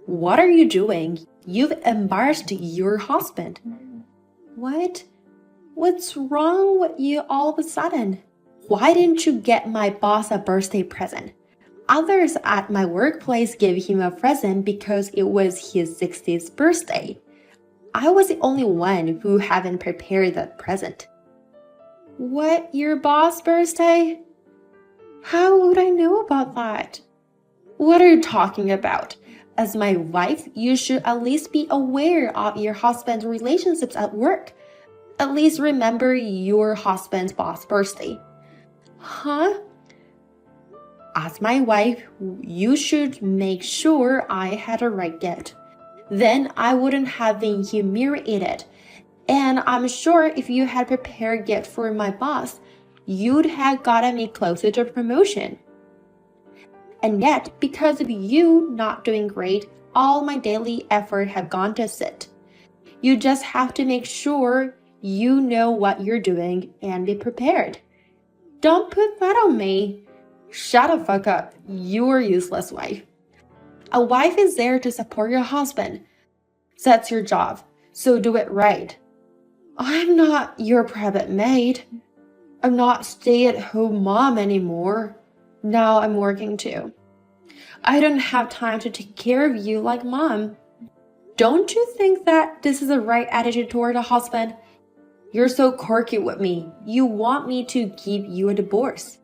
What are you doing? You've embarrassed your husband. What? What's wrong with you all of a sudden? Why didn't you get my boss a birthday present? Others at my workplace gave him a present because it was his 60th birthday. I was the only one who hadn't prepared that present. What, your boss' birthday? How would I know about that? What are you talking about? As my wife, you should at least be aware of your husband's relationships at work. At least remember your husband's boss' birthday. Huh? As my wife, you should make sure I had a right gift. Then I wouldn't have been humiliated. And I'm sure if you had prepared a gift for my boss, you'd have gotten me closer to promotion. And yet, because of you not doing great, all my daily effort have gone to sit. You just have to make sure you know what you're doing and be prepared. Don't put that on me. Shut the fuck up. You're a useless wife. A wife is there to support your husband. That's your job, so do it right. I'm not your private maid. I'm not stay-at-home mom anymore. Now I'm working too. I don't have time to take care of you like mom. Don't you think that this is the right attitude toward a husband? You're so quirky with me. You want me to give you a divorce.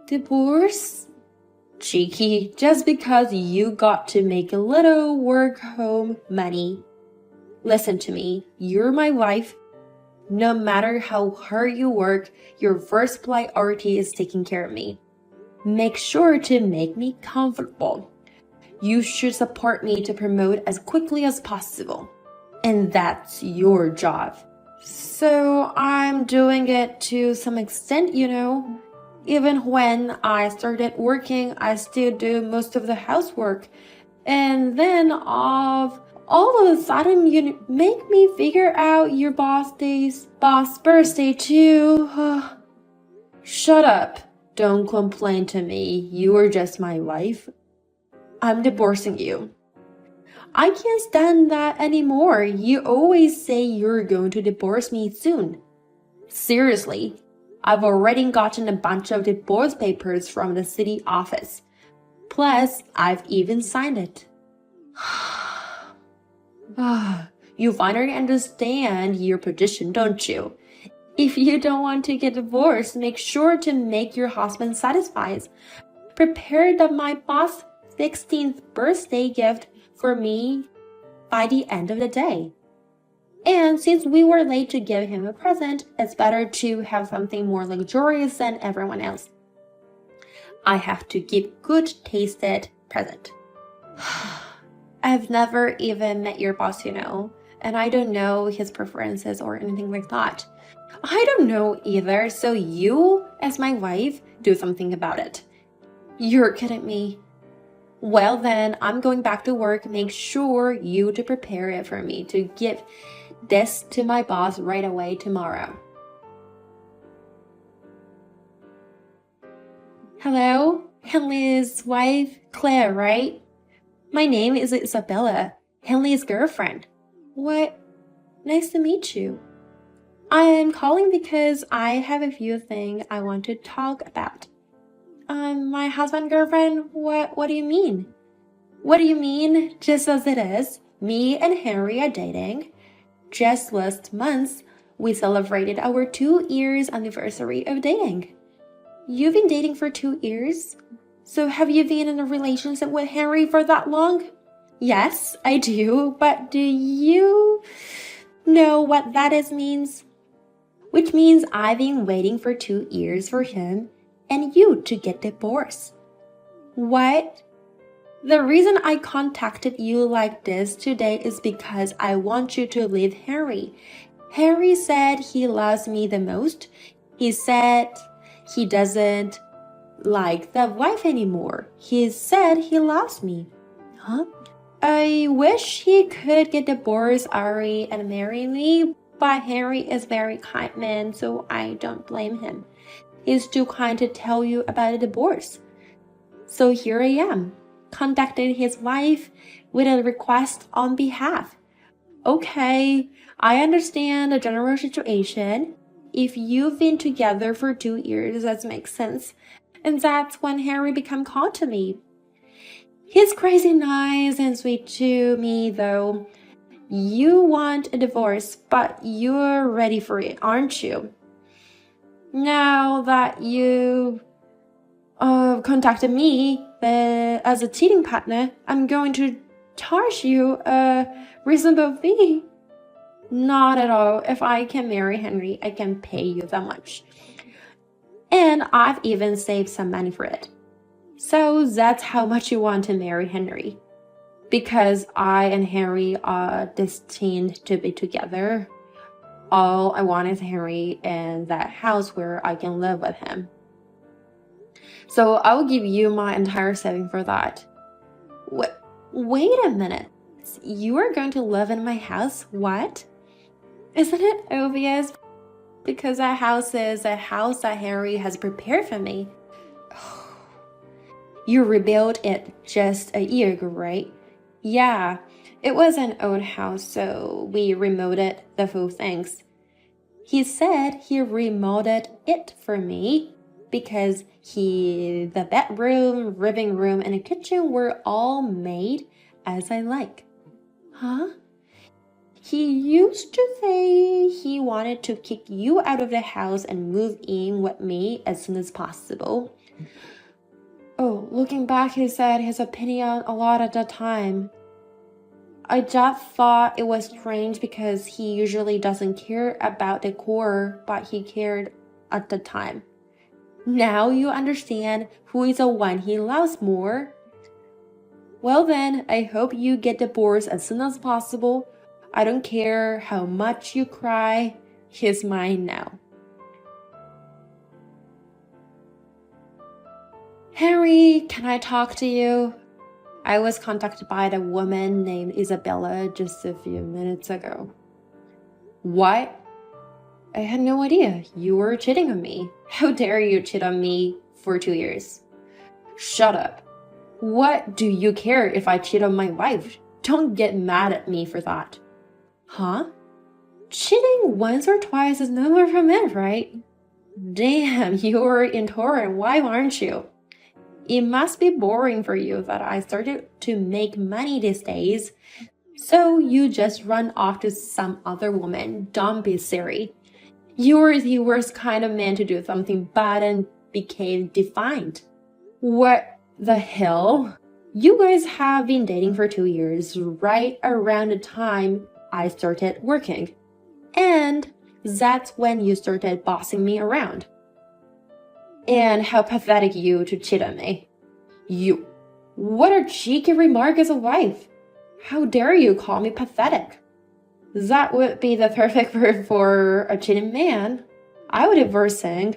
Divorce? Cheeky, just because you got to make a little work-home money. Listen to me, you're my wife. No matter how hard you work, your first priority is taking care of me. Make sure to make me comfortable. You should support me to promote as quickly as possible. And that's your job. So I'm doing it to some extent, you know. Even when I started working, I still do most of the housework. And then all of a sudden, you make me figure out your boss' birthday too. Shut up. Don't complain to me. You are just my wife. I'm divorcing you. I can't stand that anymore. You always say you're going to divorce me soon. Seriously, I've already gotten a bunch of divorce papers from the city office. Plus, I've even signed it. You finally understand your position, don't you? If you don't want to get divorced, make sure to make your husband satisfied. Prepare my boss' 16th birthday gift for me by the end of the day. And since we were late to give him a present, it's better to have something more luxurious than everyone else. I have to give good-tasted present. I've never even met your boss, you know, and I don't know his preferences or anything like that. I don't know either, so you, as my wife, do something about it. You're kidding me. Well then, I'm going back to work. Make sure you to prepare it for me to give this to my boss right away tomorrow. Hello? Henley's wife, Claire, right? My name is Isabella, Henley's girlfriend. What? Nice to meet you. I'm calling because I have a few things I want to talk about. My husband, girlfriend, what do you mean? What do you mean? Just as it is, me and Henry are dating. Just last month, we celebrated our 2 years anniversary of dating. You've been dating for 2 years? So have you been in a relationship with Henry for that long? Yes, I do, but do you know what that means? Which means I've been waiting for 2 years for him and you to get divorced. What? The reason I contacted you like this today is because I want you to leave Henry. Henry said he loves me the most. He said he doesn't like the wife anymore. He said he loves me. Huh? I wish he could get divorced, Ari, and marry me, but Henry is a very kind man, so I don't blame him. He's too kind to tell you about a divorce. So here I am. contacted his wife with a request on behalf. Okay, I understand the general situation. If you've been together for 2 years, that makes sense. And that's when Harry became called to me. He's crazy nice and sweet to me, though. You want a divorce, but you're ready for it, aren't you? Now that you contacted me as a cheating partner, I'm going to charge you a reasonable fee. Not at all. If I can marry Henry, I can pay you that much. And I've even saved some money for it. So that's how much you want to marry Henry. Because I and Henry are destined to be together. All I want is Henry and that house where I can live with him. So I'll give you my entire saving for that. Wait a minute. You are going to live in my house? What? Isn't it obvious? Because that house is a house that Henry has prepared for me. You rebuilt it just a year ago, right? Yeah, it was an old house, so we remodeled the full things. He said he remodeled it for me because the bedroom, living room, and the kitchen were all made as I like. Huh? He used to say he wanted to kick you out of the house and move in with me as soon as possible. Oh, looking back, he said his opinion a lot at that time. I just thought it was strange because he usually doesn't care about decor, but he cared at the time. Now you understand who is the one he loves more. Well then, I hope you get divorced as soon as possible. I don't care how much you cry. He's mine now. Henry, can I talk to you? I was contacted by a woman named Isabella just a few minutes ago. What? I had no idea. You were cheating on me. How dare you cheat on me for 2 years? Shut up. What do you care if I cheat on my wife? Don't get mad at me for that. Huh? Cheating once or twice is no more from it, right? Damn, you're intolerant. Why aren't you? It must be boring for you that I started to make money these days. So you just run off to some other woman. Don't be silly. You're the worst kind of man to do something bad and became defiant. What the hell? You guys have been dating for 2 years, right around the time I started working. And that's when you started bossing me around. And how pathetic you to cheat on me. You. What a cheeky remark as a wife. How dare you call me pathetic? That would be the perfect word for a cheating man. I would divorce him.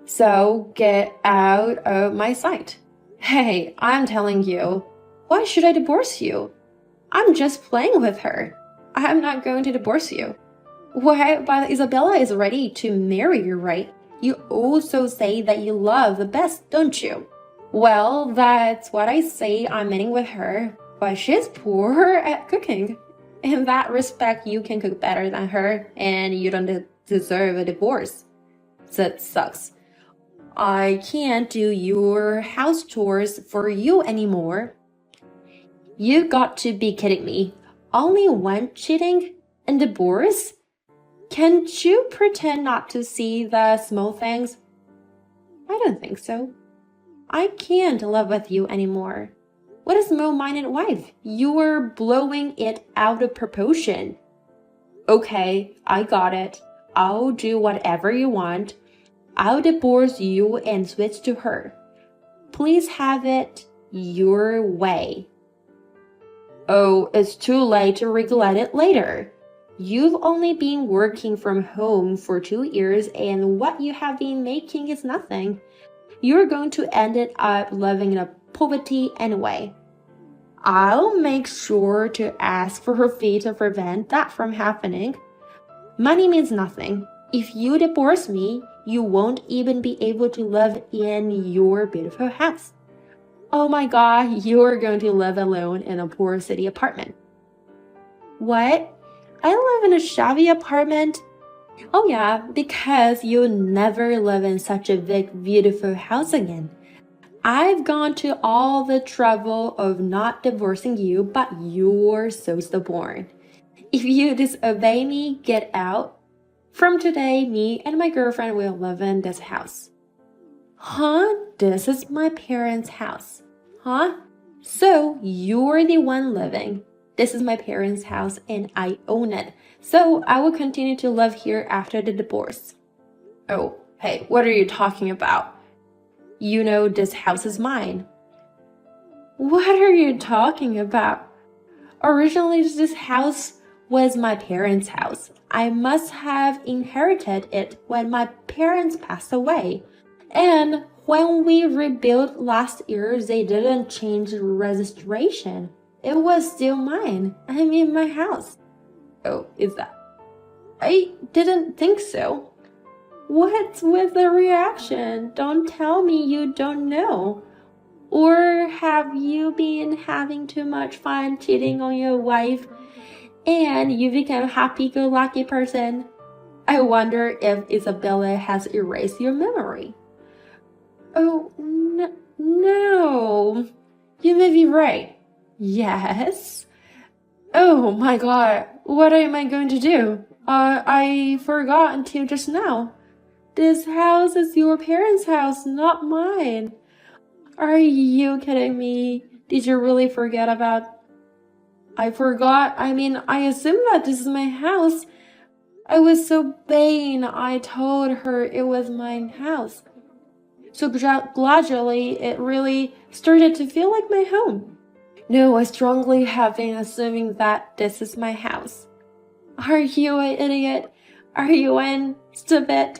So get out of my sight. Hey, I'm telling you, why should I divorce you? I'm just playing with her. I'm not going to divorce you. Why, but Isabella is ready to marry you, right? You also say that you love the best, don't you? Well, that's what I say I'm meeting with her, but she's poor at cooking. In that respect, you can cook better than her, and you don't deserve a divorce. That sucks. I can't do your house chores for you anymore. You got to be kidding me. Only one cheating and divorce? Can't you pretend not to see the small things? I don't think so. I can't live with you anymore. What a small-minded wife. You are blowing it out of proportion. Okay, I got it. I'll do whatever you want. I'll divorce you and switch to her. Please have it your way. Oh, it's too late to regret it later. You've only been working from home for 2 years and what you have been making is nothing. You're going to end up living in poverty anyway. I'll make sure to ask for her fee to prevent that from happening. Money means nothing. If you divorce me, you won't even be able to live in your beautiful house. Oh my god, you're going to live alone in a poor city apartment. What? I live in a shabby apartment? Oh yeah, because you'll never live in such a big, beautiful house again. I've gone to all the trouble of not divorcing you, but you're so stubborn. If you disobey me, get out. From today, me and my girlfriend will live in this house. Huh? This is my parents' house. Huh? So you're the one living. This is my parents' house and I own it. So I will continue to live here after the divorce. Oh, hey, what are you talking about? You know this house is mine. What are you talking about? Originally, this house was my parents' house. I must have inherited it when my parents passed away. And when we rebuilt last year, they didn't change the registration. It was still mine. I mean, my house. Oh, is that? I didn't think so. What's with the reaction? Don't tell me you don't know. Or have you been having too much fun cheating on your wife and you become a happy-go-lucky person? I wonder if Isabella has erased your memory. Oh, no. You may be right. Yes. Oh my god, what am I going to do? I forgot until just now. This house is your parents' house, not mine. Are you kidding me? Did you really forget about... I forgot. I mean, I assumed that this is my house. I was so vain. I told her it was my house. So gradually, it really started to feel like my home. No, I strongly have been assuming that this is my house. Are you an idiot? Are you an stupid?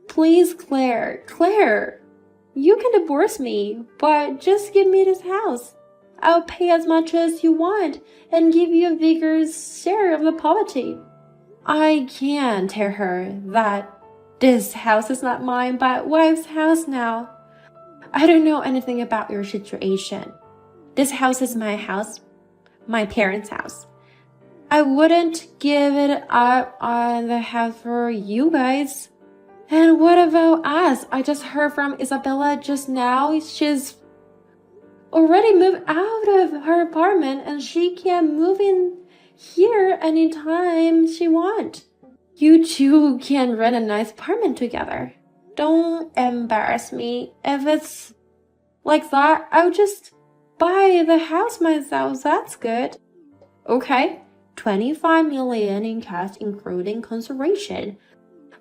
Please, Claire, you can divorce me, but just give me this house. I'll pay as much as you want and give you a bigger share of the property. I can't tell her that this house is not mine, but wife's house now. I don't know anything about your situation. This house is my house, my parents' house. I wouldn't give it up on the house for you guys. And what about us? I just heard from Isabella just now. She's already moved out of her apartment and she can move in here anytime she wants. You two can rent a nice apartment together. Don't embarrass me. If it's like that, I'll just buy the house myself. That's good. Okay, 25 million in cash including consideration.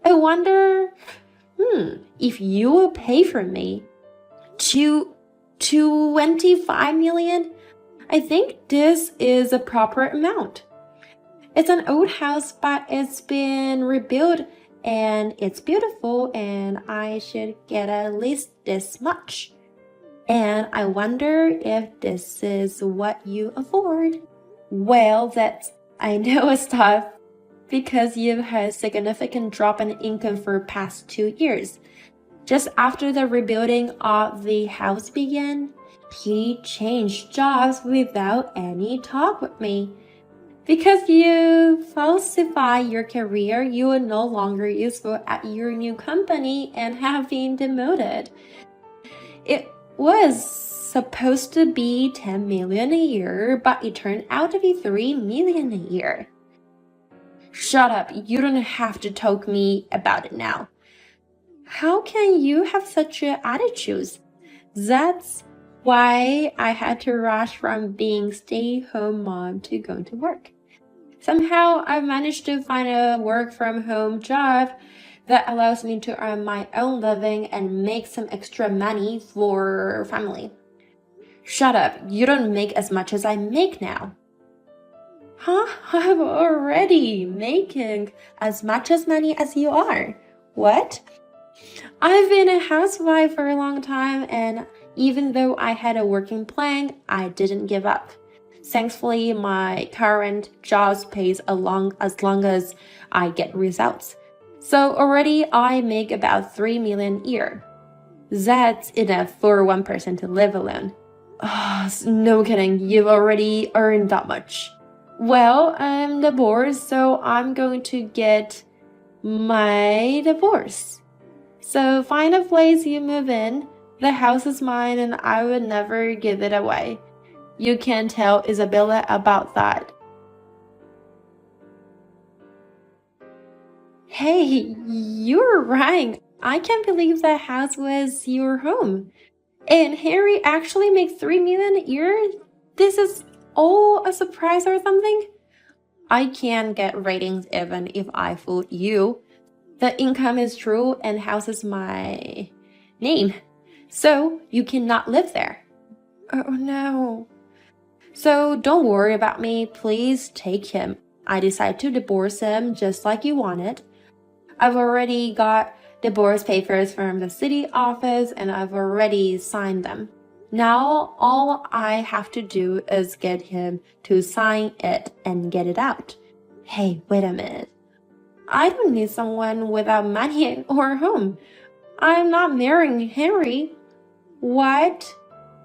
I wonder, if you will pay for me 25 million? I think this is a proper amount. It's an old house, but it's been rebuilt and it's beautiful and I should get at least this much. And I wonder if this is what you afford. Well, I know it's tough because you've had a significant drop in income for the past 2 years. Just after the rebuilding of the house began, he changed jobs without any talk with me. Because you falsify your career, you are no longer useful at your new company and have been demoted. It was supposed to be 10 million a year, but it turned out to be 3 million a year. Shut up, you don't have to talk to me about it now. How can you have such an attitude? That's why I had to rush from being stay-home mom to going to work. Somehow I managed to find a work-from-home job that allows me to earn my own living and make some extra money for family. Shut up, you don't make as much as I make now. Huh? I'm already making as much as money as you are. What? I've been a housewife for a long time, and even though I had a working plan, I didn't give up. Thankfully, my current job pays as long as I get results. So already I make about 3 million a year. That's enough for one person to live alone. Oh, no kidding, you've already earned that much. Well, I'm divorced, so I'm going to get my divorce. So find a place you move in. The house is mine and I would never give it away. You can tell Isabella about that. Hey, you're right. I can't believe that house was your home. And Harry actually makes 3 million a year? This is all a surprise or something? I can get ratings even if I fooled you. The income is true and house is my name. So you cannot live there. Oh no. So don't worry about me. Please take him. I decided to divorce him just like you wanted. I've already got divorce papers from the city office and I've already signed them. Now all I have to do is get him to sign it and get it out. Hey, wait a minute. I don't need someone without money or a home. I'm not marrying Henry. What?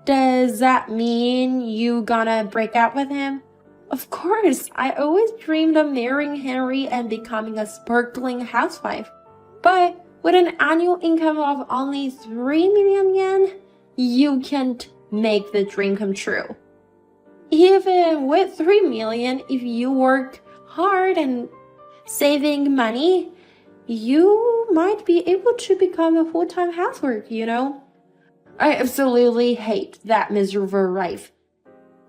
Does that mean you gonna break up with him? Of course, I always dreamed of marrying Henry and becoming a sparkling housewife. But with an annual income of only 3 million yen, you can't make the dream come true. Even with 3 million, if you work hard and saving money, you might be able to become a full-time housewife, you know? I absolutely hate that miserable life.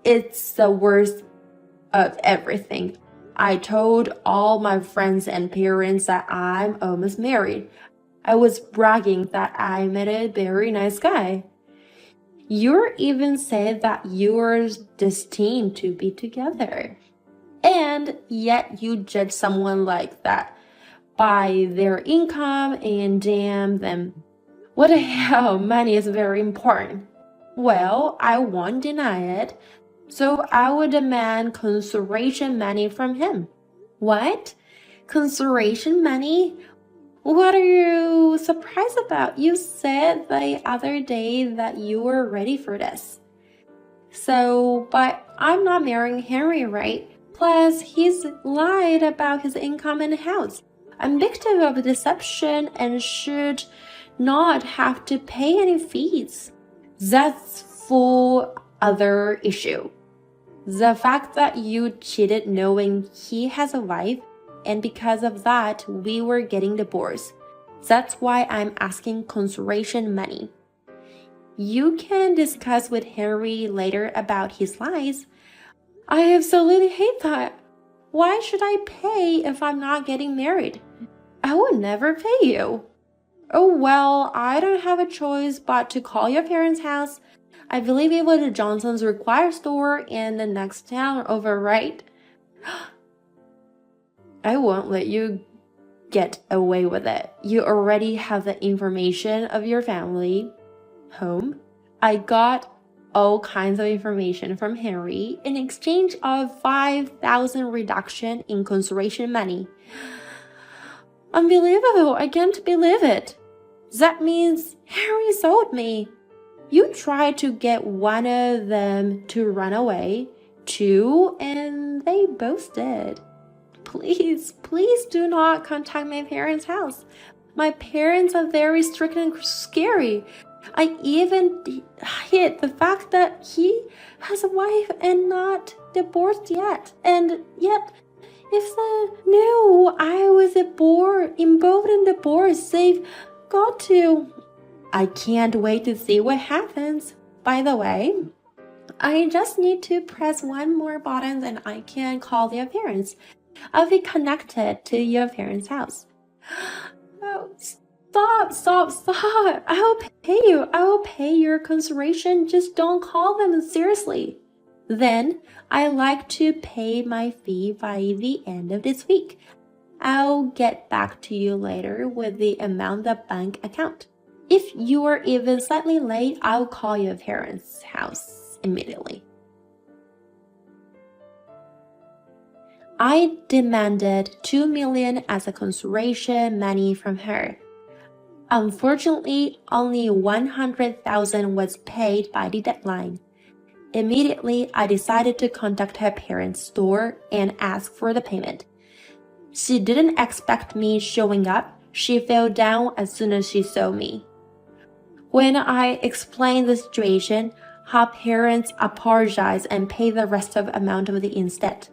It's the worst of everything. I told all my friends and parents that I'm almost married. I was bragging that I met a very nice guy. You even said that you were destined to be together. And yet you judge someone like that by their income and damn them. What the hell, money is very important. Well, I won't deny it. So I would demand consideration money from him. What? Consideration money? What are you surprised about? You said the other day that you were ready for this. So, but I'm not marrying Henry, right? Plus, he's lied about his income and house. I'm victim of deception and should not have to pay any fees. That's full other issue. The fact that you cheated knowing he has a wife, and because of that, we were getting divorced. That's why I'm asking consideration money. You can discuss with Henry later about his lies. I absolutely hate that. Why should I pay if I'm not getting married? I will never pay you. Oh well, I don't have a choice but to call your parents' house. I believe it was the Johnson's Require store in the next town over, right? I won't let you get away with it. You already have the information of your family home. I got all kinds of information from Henry in exchange of 5,000 reduction in consideration money. Unbelievable, I can't believe it. That means Henry sold me. You tried to get one of them to run away, too, and they both did. Please, please do not contact my parents' house. My parents are very strict and scary. I even hid the fact that he has a wife and not divorced yet. And yet, if they knew I was involved in divorce, they've got to. I can't wait to see what happens. By the way, I just need to press one more button and I can call their parents. I'll be connected to your parents' house. Oh, stop. I will pay you. I will pay your consideration. Just don't call them seriously. Then I like to pay my fee by the end of this week. I'll get back to you later with the amount of bank account. If you are even slightly late, I'll call your parents' house immediately. I demanded 2 million as a consideration money from her. Unfortunately, only $100,000 was paid by the deadline. Immediately, I decided to contact her parents' store and ask for the payment. She didn't expect me showing up. She fell down as soon as she saw me. When I explained the situation, her parents apologized and paid the rest of the amount of the instead.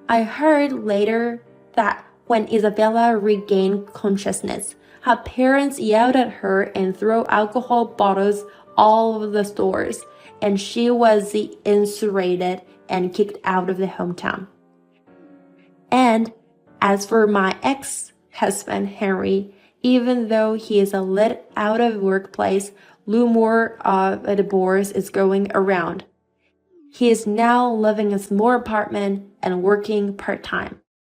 I heard later that when Isabella regained consciousness, her parents yelled at her and threw alcohol bottles all over the stores, and she was incinerated and kicked out of the hometown. And as for my ex-husband, Henry, even though he is a let out of workplace, rumor of a divorce is going around. He is now living in a small apartment and working part-time.